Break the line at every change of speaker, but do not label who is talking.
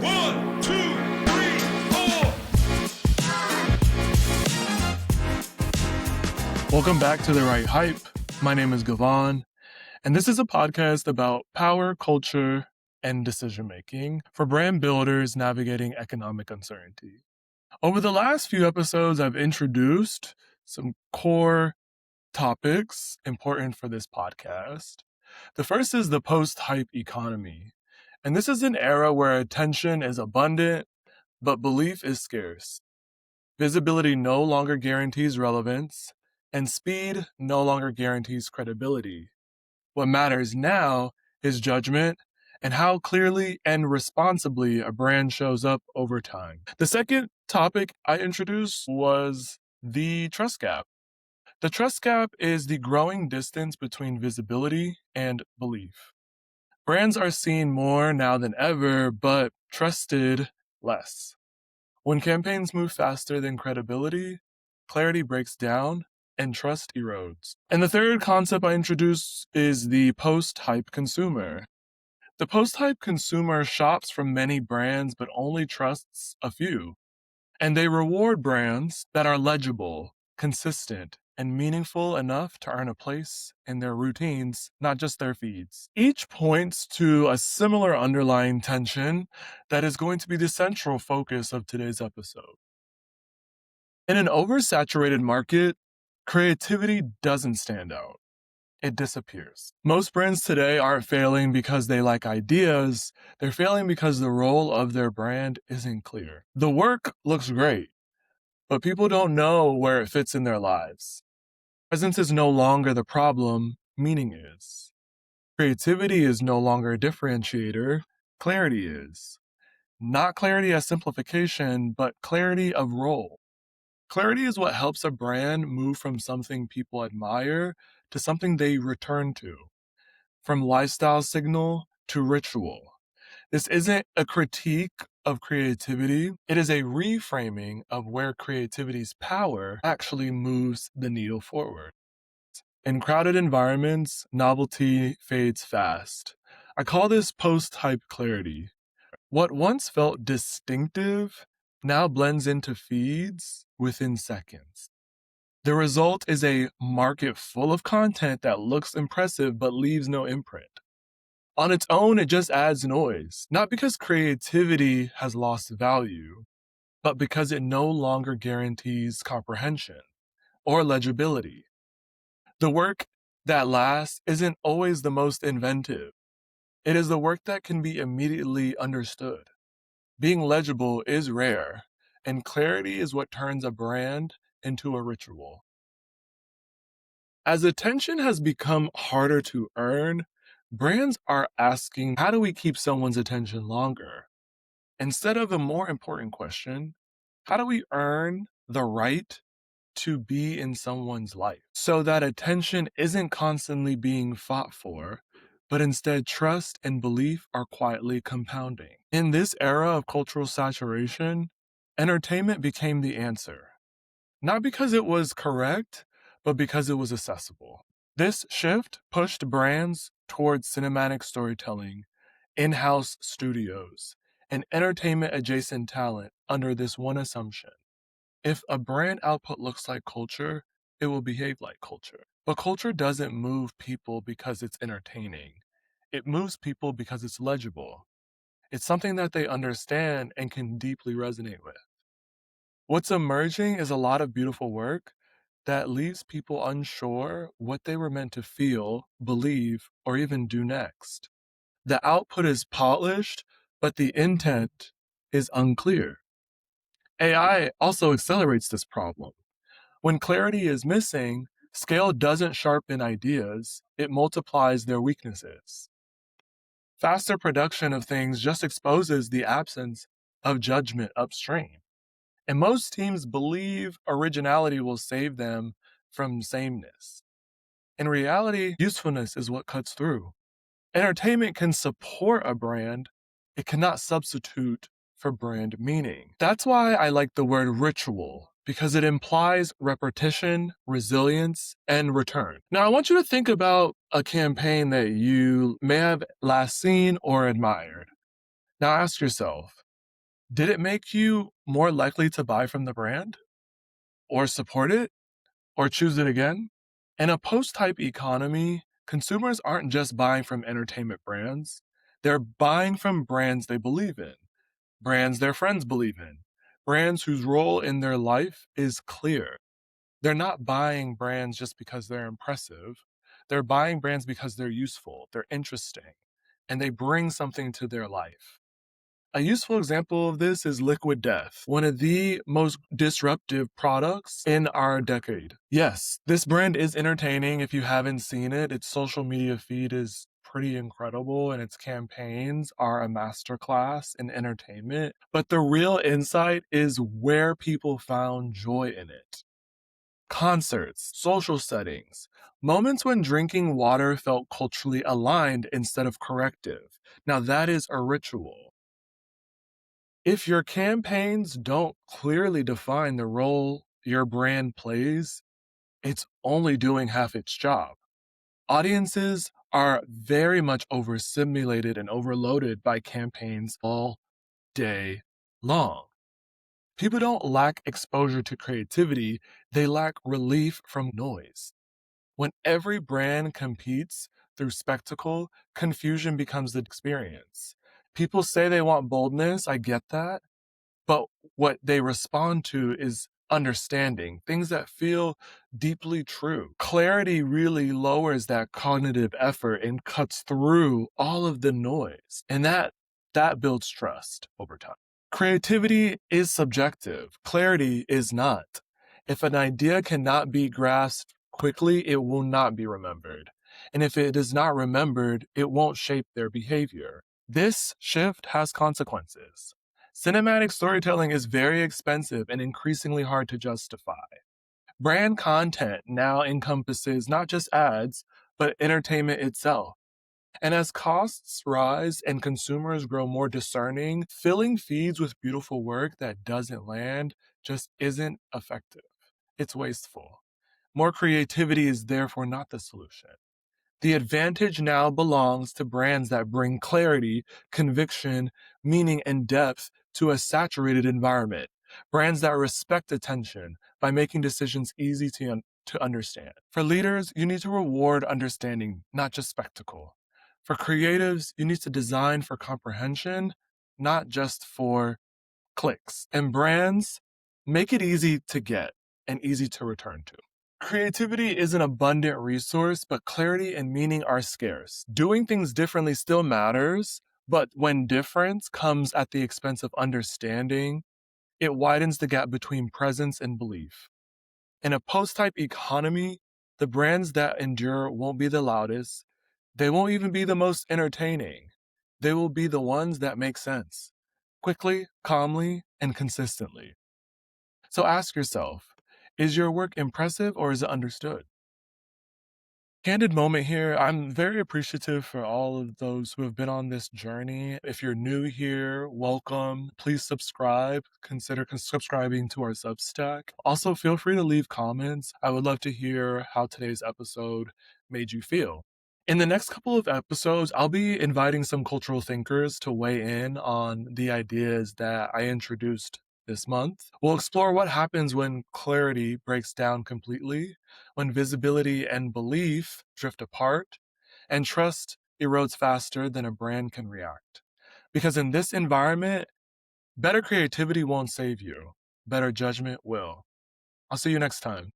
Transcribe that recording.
1, 2, 3, 4.
Welcome back to The Right Hype. My name is Gavon, and this is a podcast about power, culture, and decision-making for brand builders navigating economic uncertainty. Over the last few episodes, I've introduced some core topics important for this podcast. The first is the post-hype economy. And this is an era where attention is abundant, but belief is scarce. Visibility no longer guarantees relevance, and speed no longer guarantees credibility. What matters now is judgment and how clearly and responsibly a brand shows up over time. The second topic I introduced was the trust gap. The trust gap is the growing distance between visibility and belief. Brands are seen more now than ever, but trusted less. When campaigns move faster than credibility, clarity breaks down and trust erodes. And the third concept I introduced is the post-hype consumer. The post-hype consumer shops from many brands but only trusts a few. And they reward brands that are legible, consistent, and meaningful enough to earn a place in their routines, not just their feeds. Each points to a similar underlying tension that is going to be the central focus of today's episode. In an oversaturated market, creativity doesn't stand out. It disappears. Most brands today aren't failing because they lack ideas. They're failing because the role of their brand isn't clear. The work looks great, but people don't know where it fits in their lives. Presence is no longer the problem, meaning is. Creativity is no longer a differentiator, clarity is. Not clarity as simplification, but clarity of role. Clarity is what helps a brand move from something people admire to something they return to, from lifestyle signal to ritual. This isn't a critique of creativity. It is a reframing of where creativity's power actually moves the needle forward. In crowded environments, novelty fades fast. I call this post-hype clarity. What once felt distinctive now blends into feeds within seconds. The result is a market full of content that looks impressive but leaves no imprint. On its own, it just adds noise, not because creativity has lost value, but because it no longer guarantees comprehension or legibility. The work that lasts isn't always the most inventive. It is the work that can be immediately understood. Being legible is rare, and clarity is what turns a brand into a ritual. As attention has become harder to earn, brands are asking, how do we keep someone's attention longer? Instead of a more important question, how do we earn the right to be in someone's life so that attention isn't constantly being fought for, but instead trust and belief are quietly compounding? In this era of cultural saturation, entertainment became the answer. Not because it was correct, but because it was accessible. This shift pushed brands towards cinematic storytelling, in-house studios, and entertainment-adjacent talent under this one assumption. If a brand output looks like culture, it will behave like culture. But culture doesn't move people because it's entertaining. It moves people because it's legible. It's something that they understand and can deeply resonate with. What's emerging is a lot of beautiful work that leaves people unsure what they were meant to feel, believe, or even do next. The output is polished, but the intent is unclear. AI also accelerates this problem. When clarity is missing, scale doesn't sharpen ideas, it multiplies their weaknesses. Faster production of things just exposes the absence of judgment upstream. And most teams believe originality will save them from sameness. In reality, usefulness is what cuts through. Entertainment can support a brand, it cannot substitute for brand meaning. That's why I like the word ritual, because it implies repetition, resilience, and return. Now, I want you to think about a campaign that you may have last seen or admired. Now ask yourself, Did it make you more likely to buy from the brand or support it or choose it again? In a post type economy, consumers aren't just buying from entertainment brands, they're buying from brands they believe in, brands their friends believe in, brands whose role in their life is clear. They're not buying brands just because they're impressive. They're buying brands because they're useful, they're interesting, and they bring something to their life. A useful example of this is Liquid Death, one of the most disruptive products in our decade. Yes, this brand is entertaining if you haven't seen it. Its social media feed is pretty incredible and its campaigns are a masterclass in entertainment. But the real insight is where people found joy in it. Concerts, social settings, moments when drinking water felt culturally aligned instead of corrective. Now that is a ritual. If your campaigns don't clearly define the role your brand plays, it's only doing half its job. Audiences are very much overstimulated and overloaded by campaigns all day long. People don't lack exposure to creativity, they lack relief from noise. When every brand competes through spectacle, confusion becomes the experience. People say they want boldness, I get that. But what they respond to is understanding, things that feel deeply true. Clarity really lowers that cognitive effort and cuts through all of the noise. And that builds trust over time. Creativity is subjective. Clarity is not. If an idea cannot be grasped quickly, it will not be remembered. And if it is not remembered, it won't shape their behavior. This shift has consequences. Cinematic storytelling is very expensive and increasingly hard to justify. Brand content now encompasses not just ads, but entertainment itself. And as costs rise and consumers grow more discerning, filling feeds with beautiful work that doesn't land just isn't effective. It's wasteful. More creativity is therefore not the solution. The advantage now belongs to brands that bring clarity, conviction, meaning, and depth to a saturated environment. Brands that respect attention by making decisions easy to understand. For leaders, you need to reward understanding, not just spectacle. For creatives, you need to design for comprehension, not just for clicks. And brands, make it easy to get and easy to return to. Creativity is an abundant resource, but clarity and meaning are scarce. Doing things differently still matters, but when difference comes at the expense of understanding, it widens the gap between presence and belief. In a post-type economy, the brands that endure won't be the loudest. They won't even be the most entertaining. They will be the ones that make sense, quickly, calmly, and consistently. So ask yourself, is your work impressive or is it understood? Candid moment here. I'm very appreciative for all of those who have been on this journey. If you're new here, welcome. Please subscribe. Consider subscribing to our Substack. Also, feel free to leave comments. I would love to hear how today's episode made you feel. In the next couple of episodes, I'll be inviting some cultural thinkers to weigh in on the ideas that I introduced this month. We'll explore what happens when clarity breaks down completely, when visibility and belief drift apart, and trust erodes faster than a brand can react. Because in this environment, better creativity won't save you, better judgment will. I'll see you next time.